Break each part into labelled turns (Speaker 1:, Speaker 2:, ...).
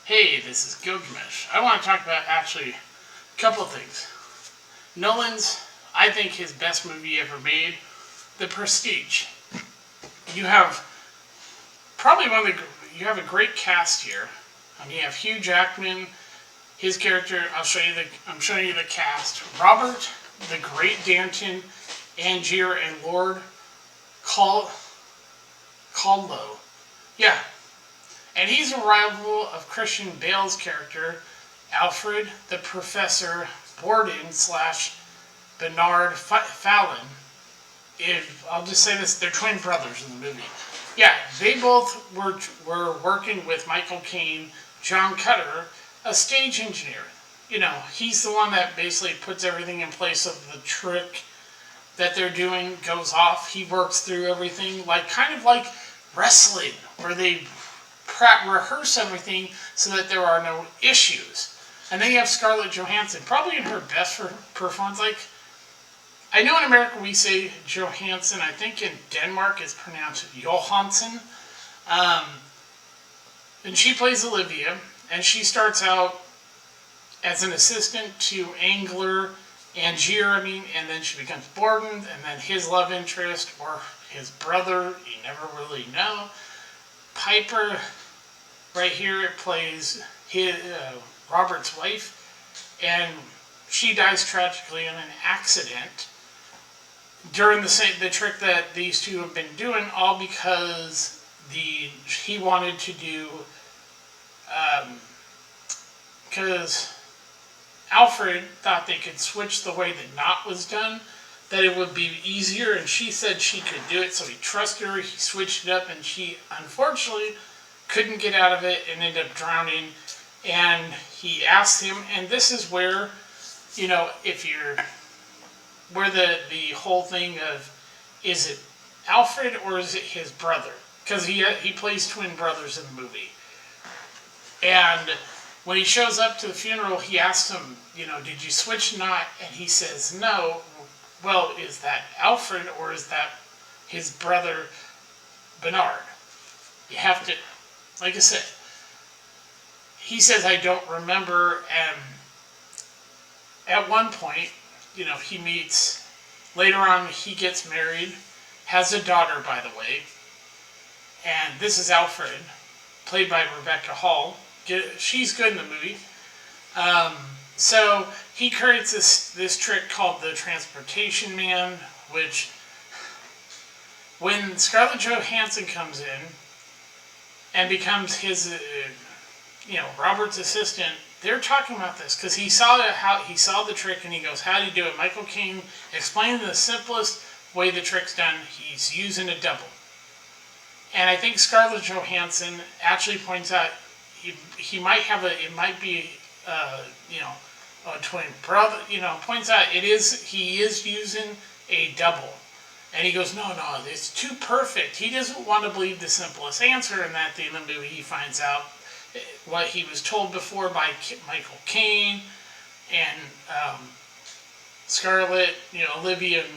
Speaker 1: Hey, this is Gilgamesh. I want to talk about actually a couple of things. Nolan's, I think, his best movie ever made, The Prestige. You have probably you have a great cast here. You have Hugh Jackman, his character. I'm showing you the cast. Robert, the Great Danton, Angier, and Lord Caldlow. Yeah, and he's a rival of Christian Bale's character, Alfred the Professor Borden slash Bernard Fallon. If I'll just say this, they're twin brothers in the movie. Yeah, they both were working with Michael Caine, John Cutter, a stage engineer. He's the one that basically puts everything in place of the trick that they're doing goes off. He works through everything, kind of like wrestling, where they rehearse everything so that there are no issues. And then you have Scarlett Johansson, probably in her best performance. I know in America we say Johansson. I think in Denmark it's pronounced Johansson. And she plays Olivia, and she starts out as an assistant to Angier, and then she becomes Borden, and then his love interest, or his brother, you never really know. Piper, right here, plays Robert's wife, and she dies tragically in an accident during the trick that these two have been doing, all because he wanted to do, because Alfred thought they could switch the way the knot was done, that it would be easier, and she said she could do it, so he trusted her, he switched it up, and she unfortunately couldn't get out of it and ended up drowning. And he asked him, and this is where, where the whole thing of, is it Alfred or is it his brother? Because he plays twin brothers in the movie. And when he shows up to the funeral, he asks him, did you switch knot? And he says, no. Well, is that Alfred or is that his brother Bernard? You have to, like I said, he says, I don't remember. And at one point, he meets, later on, he gets married, has a daughter, by the way. And this is Alfred, played by Rebecca Hall. She's good in the movie. So he creates this trick called the Transportation Man, which, when Scarlett Johansson comes in and becomes his, Robert's assistant, they're talking about this because he saw the trick and he goes, "How do you do it?" Michael Caine explained the simplest way the trick's done. He's using a double, and I think Scarlett Johansson actually points out he might have it might be a twin brother. Points out he is using a double. And he goes, no, it's too perfect. He doesn't want to believe the simplest answer, and at the end of the movie he finds out what he was told before by Michael Caine and Scarlett, Olivia and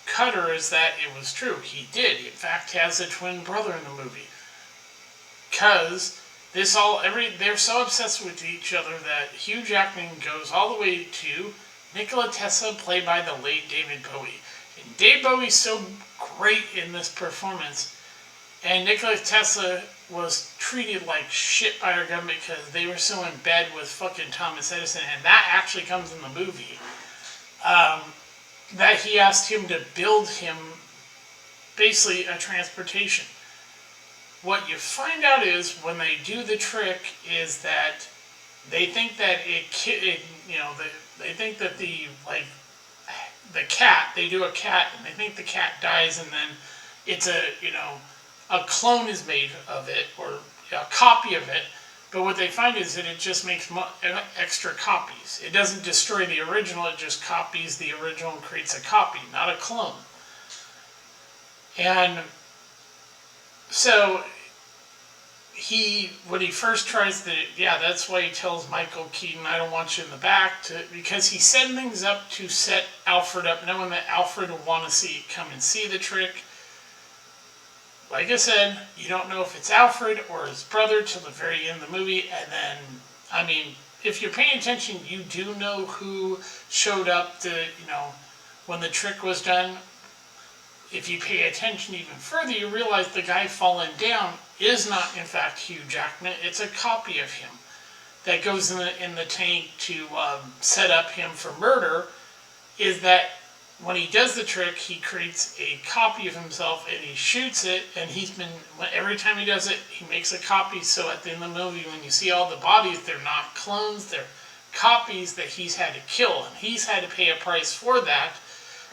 Speaker 1: Cutter, is that it was true. He did, in fact, has a twin brother in the movie. Because they're so obsessed with each other that Hugh Jackman goes all the way to Nikola Tesla, played by the late David Bowie. And Dave Bowie's so great in this performance, and Nikola Tesla was treated like shit by our government because they were so in bed with fucking Thomas Edison, and that actually comes in the movie, that he asked him to build him basically a transportation. What you find out is, when they do the trick, is that they think that they think that the cat, they do a cat, and they think the cat dies, and then it's a clone is made of it, or a copy of it, but what they find is that it just makes extra copies. It doesn't destroy the original, it just copies the original and creates a copy, not a clone. And so when he first tries that's why he tells Michael Keaton, I don't want you in the back, because he set things up to set Alfred up, knowing that Alfred will want to come and see the trick. like I said, you don't know if it's Alfred or his brother till the very end of the movie, and then, I mean, if you're paying attention, you do know who showed up to, when the trick was done. If you pay attention even further, you realize the guy falling down is not, in fact, Hugh Jackman. It's a copy of him that goes in the tank to set up him for murder. Is that when he does the trick, he creates a copy of himself and he shoots it, and every time he does it, he makes a copy. So at the end of the movie, when you see all the bodies, they're not clones, they're copies that he's had to kill, and he's had to pay a price for that.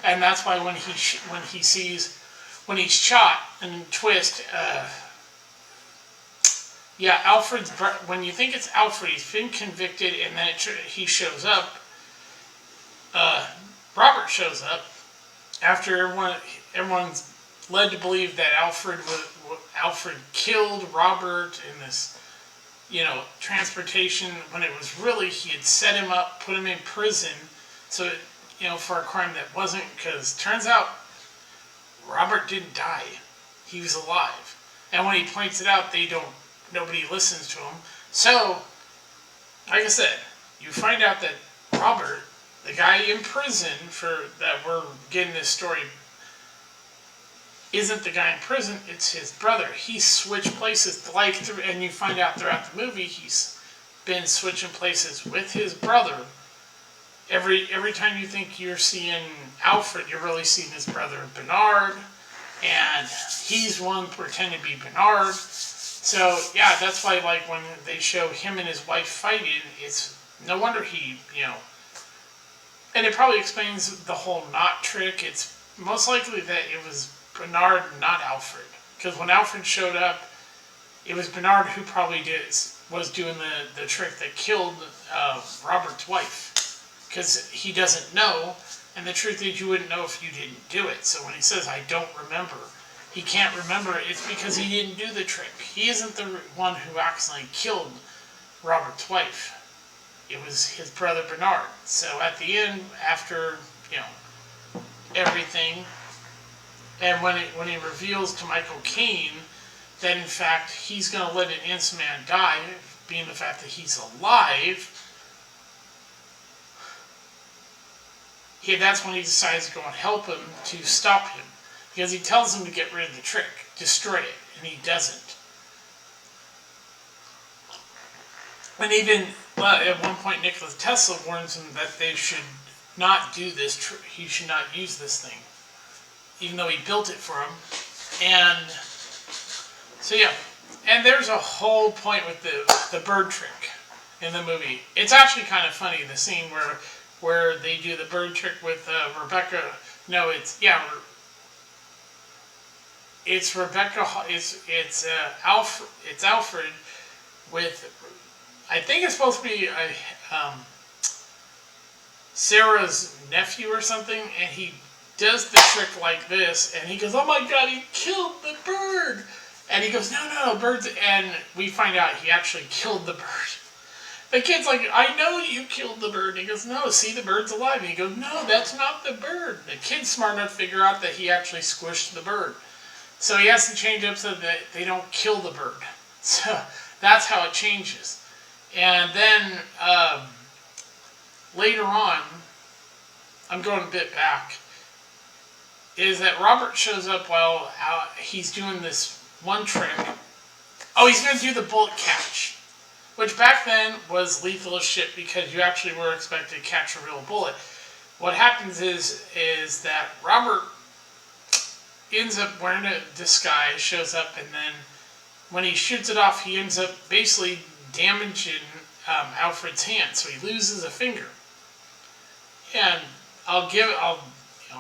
Speaker 1: And that's why when he's shot and twist, Alfred's, when you think it's Alfred, he's been convicted, and then he shows up. Robert shows up after everyone's led to believe that Alfred killed Robert in this, transportation, when it was really he had set him up, put him in prison, so for a crime that wasn't, because turns out Robert didn't die, he was alive, and when he points it out, nobody listens to him. So, like I said, you find out that Robert, the guy in prison that we're getting this story, isn't the guy in prison, it's his brother. He switched places, and you find out throughout the movie, he's been switching places with his brother. Every time you think you're seeing Alfred, you're really seeing his brother Bernard, and he's one pretending to be Bernard. So, yeah, that's why, when they show him and his wife fighting, it's no wonder he, and it probably explains the whole knot trick. It's most likely that it was Bernard, not Alfred. Because when Alfred showed up, it was Bernard who probably was doing the trick that killed Robert's wife. Because he doesn't know, and the truth is you wouldn't know if you didn't do it. So when he says, I don't remember, he can't remember it. It's because he didn't do the trick. He isn't the one who accidentally killed Robert's wife. It was his brother Bernard. So at the end, after, everything, and when he reveals to Michael Caine that in fact he's going to let an innocent man die, being the fact that he's alive, that's when he decides to go and help him to stop him. Because he tells him to get rid of the trick, destroy it, and he doesn't. And even at one point, Nikola Tesla warns him that they should not do this. He should not use this thing, even though he built it for him. And so and there's a whole point with the bird trick in the movie. It's actually kind of funny, the scene where they do the bird trick with Rebecca. No, it's Rebecca. It's Alfred with. I think it's supposed to be Sarah's nephew or something, and he does the trick like this, and he goes, "Oh my God, he killed the bird!" And he goes, "No, birds!" And we find out he actually killed the bird. The kid's like, "I know you killed the bird." And he goes, "No, see, the bird's alive." And he goes, "No, that's not the bird." The kid's smart enough to figure out that he actually squished the bird. So he has to change up so that they don't kill the bird. So that's how it changes. And then later on, I'm going a bit back, is that Robert shows up while he's doing this one trick. Oh, he's going to do the bullet catch, which back then was lethal as shit because you actually were expected to catch a real bullet. What happens is that Robert ends up wearing a disguise, shows up, and then when he shoots it off, he ends up basically damaging Alfred's hand, so he loses a finger. And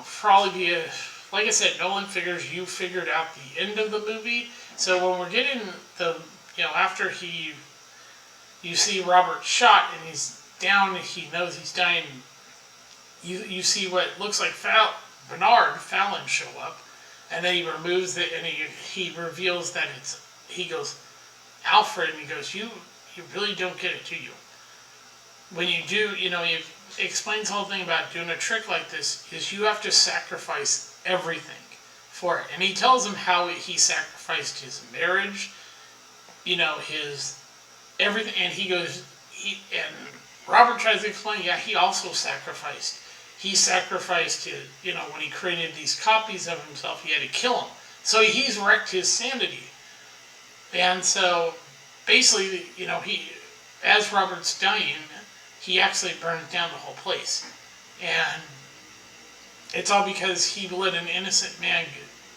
Speaker 1: for all of you, like I said, Nolan figures you figured out the end of the movie. So when we're getting after you see Robert shot and he's down, he knows he's dying. You see what looks like Bernard Fallon show up, and then he removes it and he reveals that he goes, "Alfred," and he goes, you really don't get it, do you? When you do, he explains the whole thing about doing a trick like this is you have to sacrifice everything. for it. And he tells him how he sacrificed his marriage, his everything. And he goes, and Robert tries to explain, yeah, he also sacrificed. He sacrificed his, when he created these copies of himself, he had to kill him. So he's wrecked his sanity. And so basically, as Robert's dying, he actually burns down the whole place. And it's all because he let an innocent man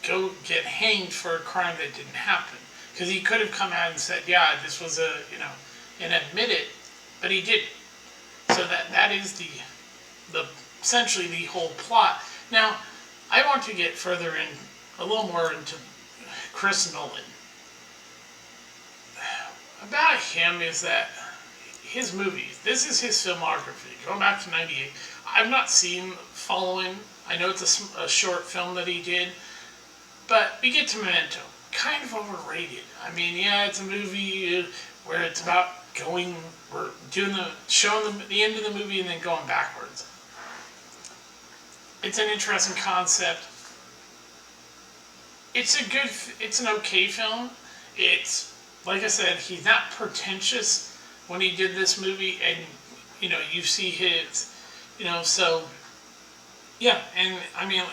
Speaker 1: go get hanged for a crime that didn't happen. Because he could have come out and said, yeah, this was and admit it, but he didn't. So that is the essentially the whole plot. Now, I want to get further in, a little more into Chris Nolan. About him is that his movies, this is his filmography, going back to 98. I've not seen Following. I know it's a short film that he did, but we get to Memento. Kind of overrated. I mean, yeah, it's a movie where it's about showing the end of the movie and then going backwards. It's an interesting concept. It's an okay film. It's, like I said, he's not pretentious when he did this movie, and you see his, so yeah, and I mean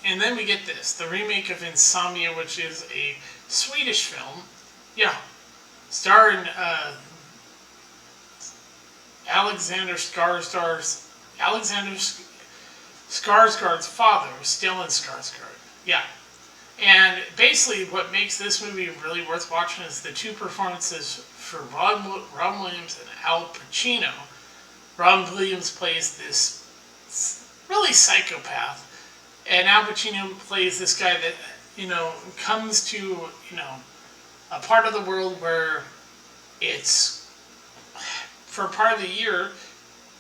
Speaker 1: and then we get this, the remake of Insomnia, which is a Swedish film, yeah, starring Alexander Skarsgård's father, Stellan Skarsgård, yeah. And basically what makes this movie really worth watching is the two performances for Robin Williams and Al Pacino. Robin Williams plays this really psychopath, and Al Pacino plays this guy that, comes to, a part of the world where it's, for part of the year,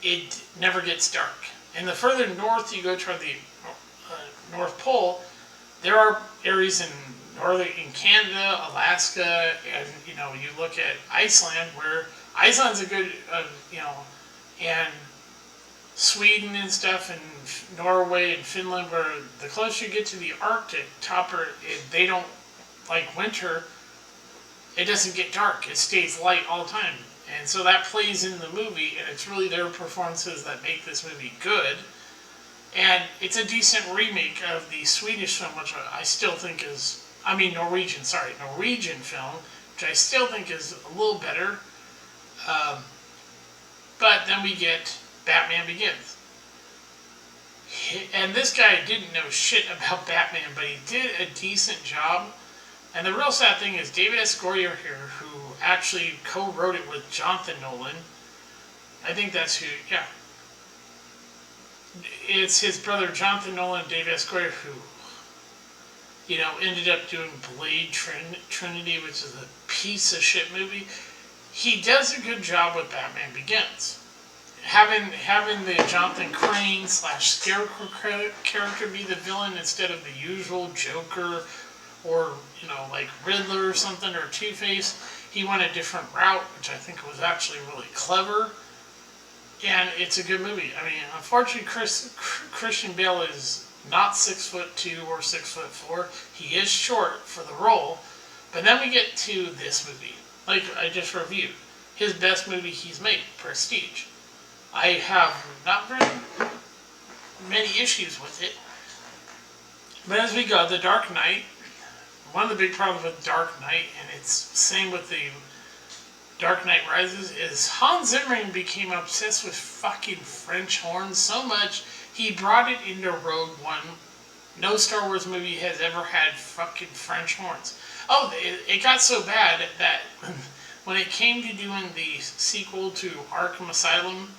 Speaker 1: it never gets dark. And the further north you go toward the North Pole, there are areas in Canada, Alaska, and you look at Iceland, where Iceland's a good, and Sweden and stuff, and Norway and Finland, where the closer you get to the Arctic, they don't, like winter, it doesn't get dark. It stays light all the time. And so that plays in the movie, and it's really their performances that make this movie good. And it's a decent remake of the Swedish film, which I still think is, Norwegian film, which I still think is a little better. But then we get Batman Begins. And this guy didn't know shit about Batman, but he did a decent job. And the real sad thing is David S. Goyer here, who actually co-wrote it with Jonathan Nolan. I think that's who, yeah. It's his brother Jonathan Nolan and David S. Goyer who, ended up doing Blade Trinity, which is a piece of shit movie. He does a good job with Batman Begins. Having the Jonathan Crane / Scarecrow character be the villain instead of the usual Joker or, like Riddler or something, or Two-Face. He went a different route, which I think was actually really clever. And it's a good movie. Unfortunately, Christian Bale is not 6'2" or 6'4". He is short for the role. But then we get to this movie, like I just reviewed. His best movie he's made, Prestige. I have not very many issues with it. But as we go, The Dark Knight. One of the big problems with Dark Knight, and it's same with the Dark Knight Rises, is Hans Zimmer became obsessed with fucking French horns so much he brought it into Rogue One. No Star Wars movie has ever had fucking French horns. Oh, it got so bad that when it came to doing the sequel to Arkham Asylum,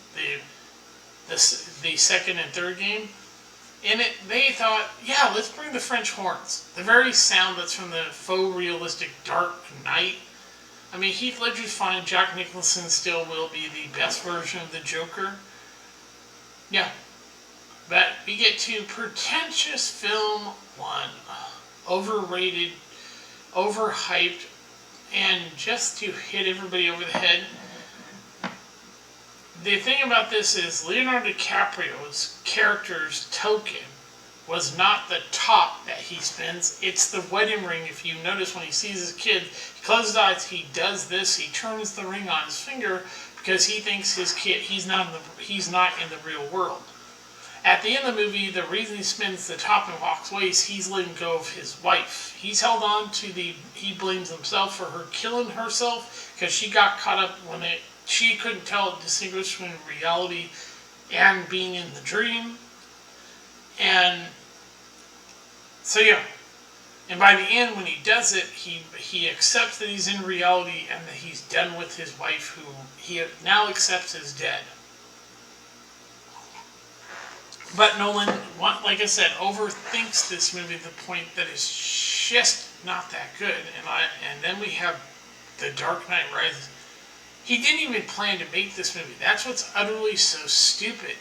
Speaker 1: the second and third game, in it, they thought, yeah, let's bring the French horns. The very sound that's from the faux realistic Dark Knight. Heath Ledger's fine. Jack Nicholson still will be the best version of the Joker. Yeah. But we get to pretentious film one. Overrated, overhyped, and just to hit everybody over the head. The thing about this is Leonardo DiCaprio's character's token was not the top that he spins. It's the wedding ring. If you notice when he sees his kid, he closes his eyes, he does this, he turns the ring on his finger because he thinks his kid, he's not in the real world. At the end of the movie, the reason he spins the top and walks away is he's letting go of his wife. He's held on to he blames himself for her killing herself because she got caught up she couldn't distinguish between reality and being in the dream. And so yeah, and by the end when he does it, he accepts that he's in reality and that he's done with his wife, who he now accepts as dead. But Nolan, like I said, overthinks this movie to the point that it's just not that good. And then we have The Dark Knight Rises. He didn't even plan to make this movie. That's what's utterly so stupid.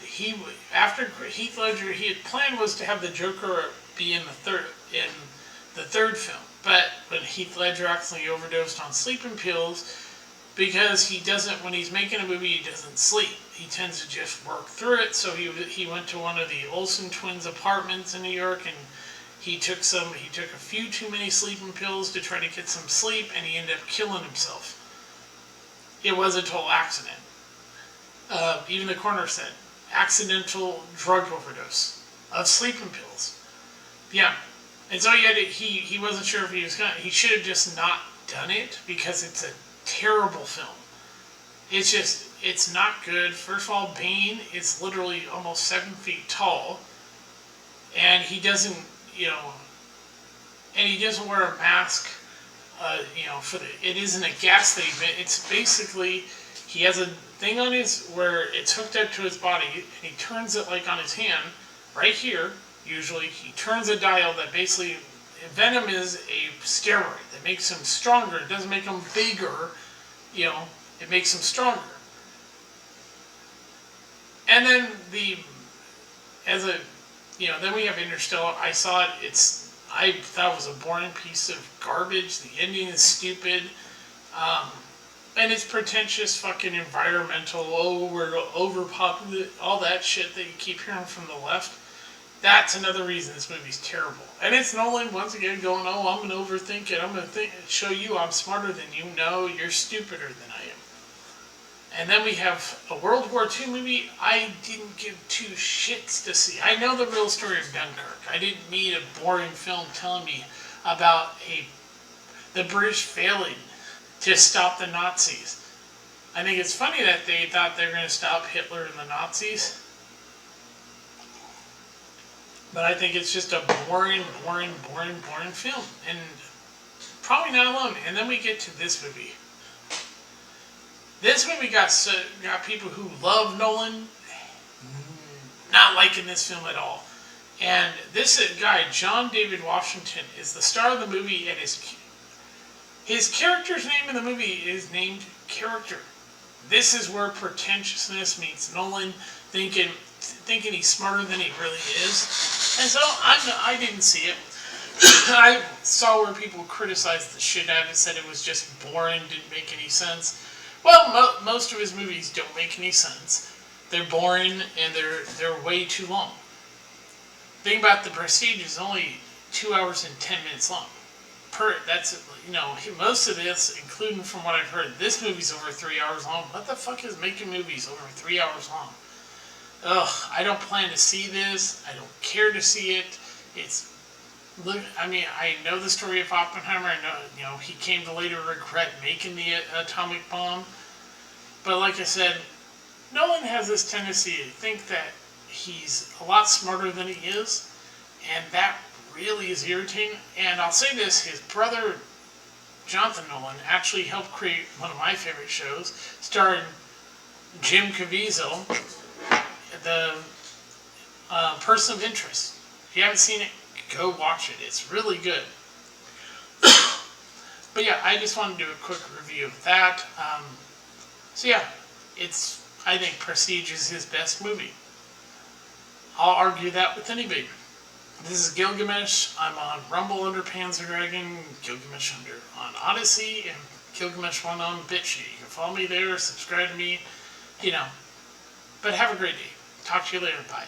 Speaker 1: After Heath Ledger, his plan was to have the Joker be in the third film. But when Heath Ledger accidentally overdosed on sleeping pills, because when he's making a movie, he doesn't sleep. He tends to just work through it. So he went to one of the Olsen twins' apartments in New York, and he took a few too many sleeping pills to try to get some sleep, and he ended up killing himself. It was a total accident. Even the coroner said, accidental drug overdose of sleeping pills. Yeah. And so he wasn't sure if he was going to. He should have just not done it because it's a terrible film. It's not good. First of all, Bane is literally almost 7 feet tall. And he doesn't, and he doesn't wear a mask. It isn't a gas thing. It's basically, he has a thing on where it's hooked up to his body, and he turns it like on his hand, right here, usually, he turns a dial that basically, Venom is a steroid that makes him stronger. It doesn't make him bigger, it makes him stronger. And then then we have Interstellar. I saw it, I thought it was a boring piece of garbage. The ending is stupid. And it's pretentious fucking environmental, we're overpopulated, all that shit that you keep hearing from the left. That's another reason this movie's terrible. And it's Nolan once again going, I'm going to overthink it. I'm going to show you I'm smarter than you. No, you're stupider than I am. And then we have a World War II movie I didn't give two shits to see. I know the real story of Dunkirk. I didn't need a boring film telling me about the British failing to stop the Nazis. I think it's funny that they thought they were going to stop Hitler and the Nazis. But I think it's just a boring film. And probably not alone. And then we get to this movie. This movie got people who love Nolan not liking this film at all. And this guy, John David Washington, is the star of the movie, and his character's name in the movie is named Character. This is where pretentiousness meets Nolan thinking he's smarter than he really is. And so I didn't see it. I saw where people criticized the shit out of it, said it was just boring, didn't make any sense. Well, most of his movies don't make any sense. They're boring and they're way too long. The thing about The Prestige is only 2 hours and 10 minutes long. Most of this, including from what I've heard, this movie's over 3 hours long. What the fuck is making movies over 3 hours long? Ugh, I don't plan to see this. I don't care to see it. I know the story of Oppenheimer. I know, he came to later regret making the atomic bomb. But like I said, Nolan has this tendency to think that he's a lot smarter than he is. And that really is irritating. And I'll say this, his brother, Jonathan Nolan, actually helped create one of my favorite shows, starring Jim Caviezel, the Person of Interest. If you haven't seen it, go watch it. It's really good. But yeah, I just wanted to do a quick review of that. I think Prestige is his best movie. I'll argue that with anybody. This is Gilgamesh. I'm on Rumble under Panzer Dragon, Gilgamesh on Odyssey, and Gilgamesh 1 on BitChute. You can follow me there, subscribe to me, But have a great day. Talk to you later. Bye.